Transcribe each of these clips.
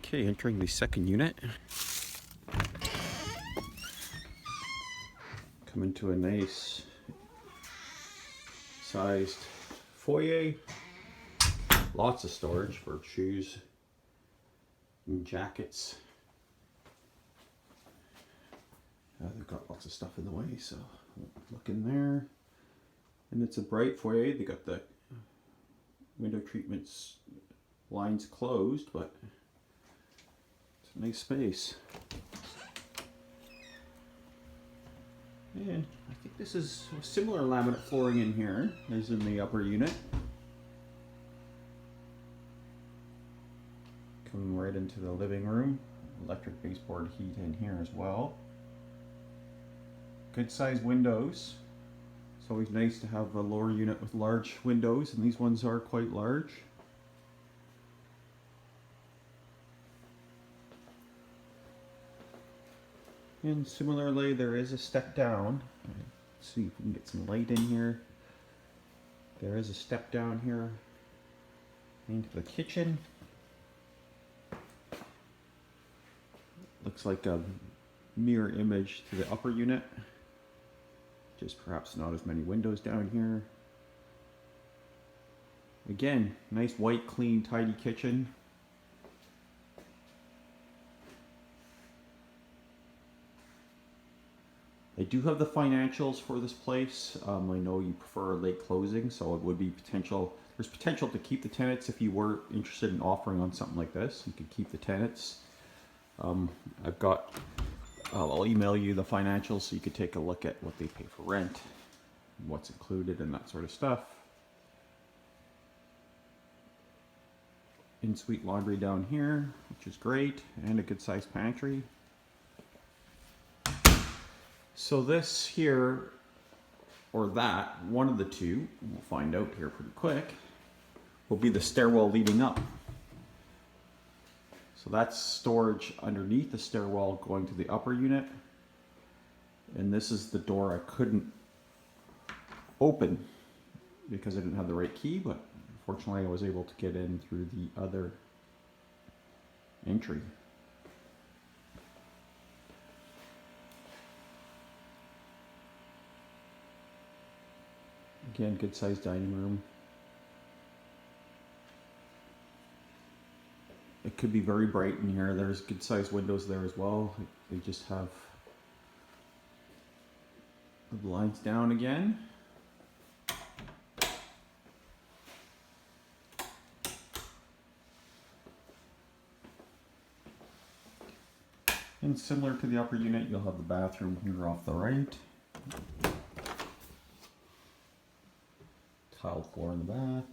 Okay, entering the second unit. Come into a nice sized foyer. Lots of storage for shoes and jackets. They've got lots of stuff in the way, so look in there. And it's a bright foyer. They got the window treatments lines closed, but it's a nice space. And I think this is similar laminate flooring in here as in the upper unit. Coming right into the living room. Electric baseboard heat in here as well. Good sized windows. It's always nice to have a lower unit with large windows, and these ones are quite large. And similarly, there is a step down. Let's see if we can get some light in here. There is a step down here into the kitchen. Looks like a mirror image to the upper unit. Just perhaps not as many windows down here. Again, nice white, clean, tidy kitchen. I do have the financials for this place. I know you prefer a late closing, so it would be potential. There's potential to keep the tenants if you were interested in offering on something like this. You could keep the tenants. I've got. I'll email you the financials so you could take a look at what they pay for rent, what's included, and that sort of stuff. In-suite laundry down here, which is great, and a good-sized pantry. So this here, or that, one of the two, we'll find out here pretty quick, will be the stairwell leading up. So that's storage underneath the stairwell going to the upper unit. And this is the door I couldn't open because I didn't have the right key, but fortunately I was able to get in through the other entry. Again, good sized dining room. It could be very bright in here. There's good sized windows there as well. They just have the blinds down again. And similar to the upper unit, you'll have the bathroom here off the right. Tiled floor in the bath.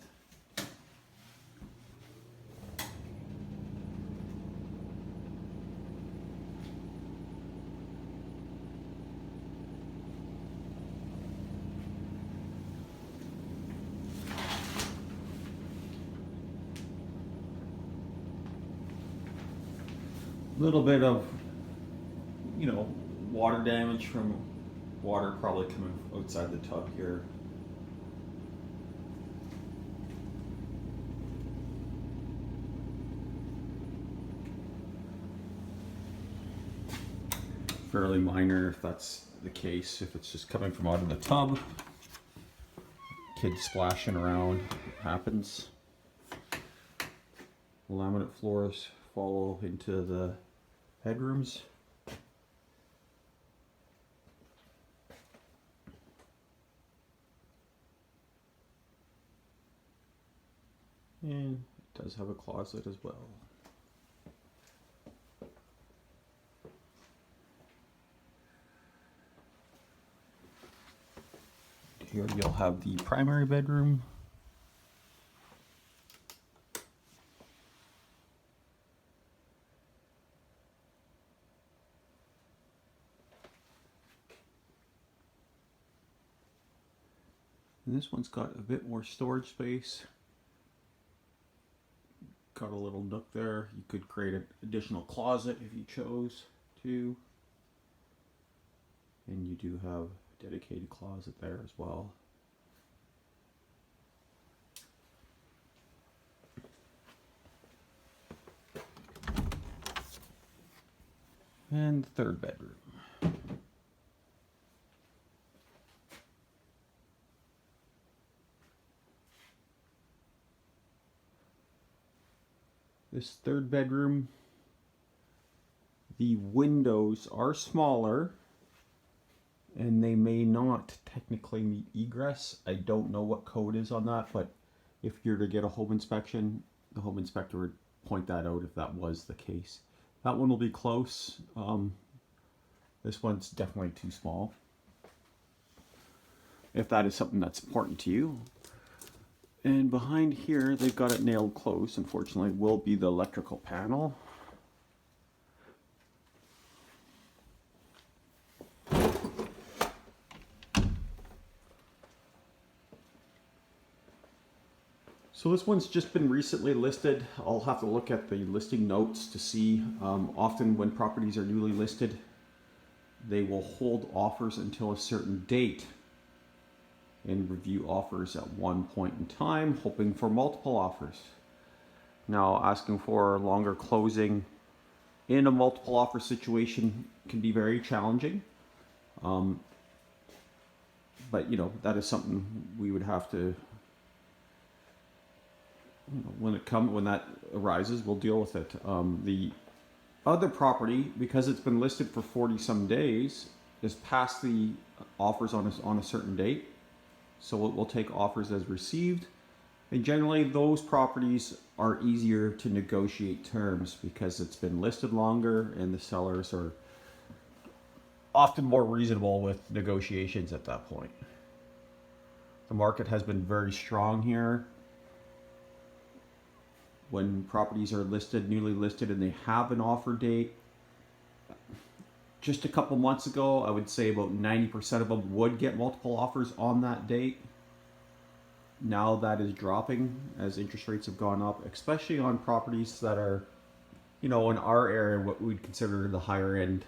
Little bit of, water damage from water probably coming outside the tub here. Fairly minor if that's the case, if it's just coming from out of the tub. Kids splashing around, it happens. Laminate floors follow into the bedrooms. And it does have a closet as well. Here you'll have the primary bedroom. And this one's got a bit more storage space. Got a little nook there. You could create an additional closet if you chose to. And you do have a dedicated closet there as well. And the third bedroom. This third bedroom, the windows are smaller and they may not technically meet egress. I don't know what code is on that, but if you're to get a home inspection, the home inspector would point that out if that was the case. That one will be close. This one's definitely too small, if that is something that's important to you. And behind here, they've got it nailed close, unfortunately, will be the electrical panel. So this one's just been recently listed. I'll have to look at the listing notes to see. Often when properties are newly listed, they will hold offers until a certain date and review offers at one point in time, hoping for multiple offers. Now, asking for longer closing in a multiple offer situation can be very challenging. But that is something we would have to, when that arises, we'll deal with it. The other property, because it's been listed for 40 some days, is past the offers on a certain date. So it will take offers as received. And generally those properties are easier to negotiate terms because it's been listed longer and the sellers are often more reasonable with negotiations at that point. The market has been very strong here. When properties are listed, newly listed, and they have an offer date, just a couple months ago, I would say about 90% of them would get multiple offers on that date. Now that is dropping as interest rates have gone up, especially on properties that are, in our area, what we'd consider the higher end,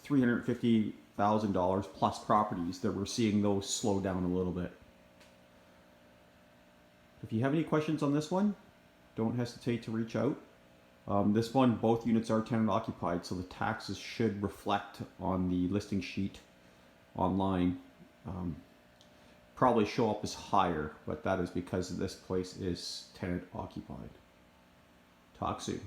$350,000 plus properties, that we're seeing those slow down a little bit. If you have any questions on this one, don't hesitate to reach out. This one, both units are tenant occupied, so the taxes should reflect on the listing sheet online. Probably show up as higher, but that is because this place is tenant occupied. Talk soon.